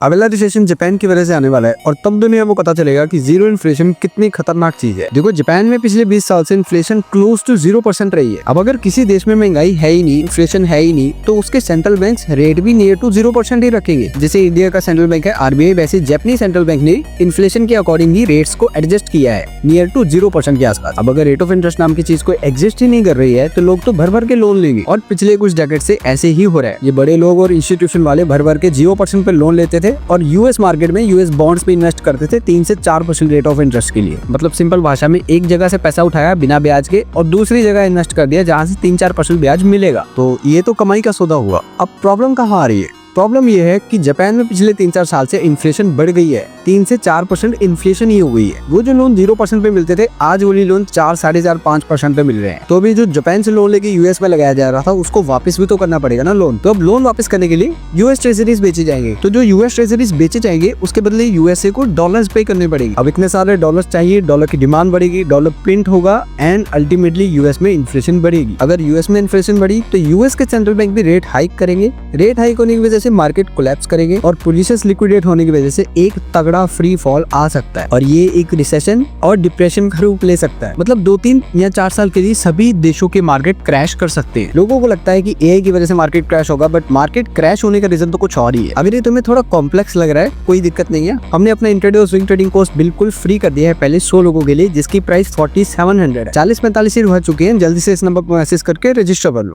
अगला recession Japan की वजह से आने वाला है और तब दुनिया को पता चलेगा कि जीरो इन्फ्लेशन कितनी खतरनाक चीज है। देखो जापान में पिछले 20 साल से इन्फ्लेशन क्लोज टू 0% रही है। अब अगर किसी देश में महंगाई है ही नहीं, इन्फ्लेशन है ही नहीं, तो उसके सेंट्रल बैंक रेट भी नियर टू 0% ही रखेंगे। जैसे इंडिया का सेंट्रल बैंक है आरबीआई, वैसे जापानीज सेंट्रल बैंक ने इन्फ्लेशन के अकॉर्डिंग ही रेट्स को एडजस्ट किया है नियर टू 0% के आसपास। अब अगर रेट ऑफ इंटरेस्ट नाम की चीज को एग्जिस्ट ही नहीं कर रही है तो लोग तो भर भर के लोन लेंगे और पिछले कुछ डेकेड से ऐसे ही हो रहा है। ये बड़े लोग और इंस्टीट्यूशन वाले भर भर के 0% पे लोन लेते थे और यूएस मार्केट में यूएस बॉन्ड्स पे इन्वेस्ट करते थे 3 से 4% रेट ऑफ इंटरेस्ट के लिए। मतलब सिंपल भाषा में एक जगह से पैसा उठाया बिना ब्याज के और दूसरी जगह इन्वेस्ट कर दिया जहां से 3-4% ब्याज मिलेगा। तो ये तो कमाई का सौदा हुआ। अब प्रॉब्लम कहाँ आ रही है? प्रॉब्लम ये है कि जापान में पिछले 3-4 साल से इन्फ्लेशन बढ़ गई है। 3 से 4% इन्फ्लेशन ही हो गई है। वो जो लोन 0% पे मिलते थे आज वही लोन 4, 4.5% पे मिल रहे हैं। तो अभी जो जापान से लोन लेके यूएस में लगाया जा रहा था उसको वापस भी तो करना पड़ेगा ना लोन। तो अब लोन वापस करने के लिए यूएस ट्रेजरीज बेचे जाएंगे। तो जो यूएस ट्रेजरीज बेचे जाएंगे उसके बदले यूएसए को डॉलर्स पे करने पड़ेगी। अब इतने सारे डॉलर्स चाहिए, डॉलर की डिमांड बढ़ेगी, डॉलर प्रिंट होगा एंड अल्टीमेटली यूएस में इन्फ्लेशन बढ़ेगी। अगर यूएस में इन्फ्लेशन बढ़ी तो यूएस के सेंट्रल बैंक भी रेट हाइक करेंगे। रेट हाइक होने की वजह से मार्केट कोलैप्स करेंगे और पोजीशंस लिक्विडेट होने की वजह से एक तगड़ा फ्री फॉल आ सकता है और ये एक रिसेशन और डिप्रेशन का रूप ले सकता है। मतलब 2-3 या 4 साल के लिए सभी देशों के मार्केट क्रैश कर सकते हैं। लोगों को लगता है कि एआई की वजह से मार्केट क्रैश होगा, बट मार्केट क्रैश होने का रीजन तो कुछ और ही है। अगर ये तुम्हें थोड़ा कॉम्प्लेक्स लग रहा है कोई दिक्कत नहीं है, हमने अपना इंट्राडे और स्विंग ट्रेडिंग कोर्स बिल्कुल फ्री कर दिया है पहले 100 लोगों के लिए, जिसकी प्राइस 4700 है। 40-45 हो चुके हैं। जल्दी से इस नंबर पर मैसेज करके रजिस्टर कर लो।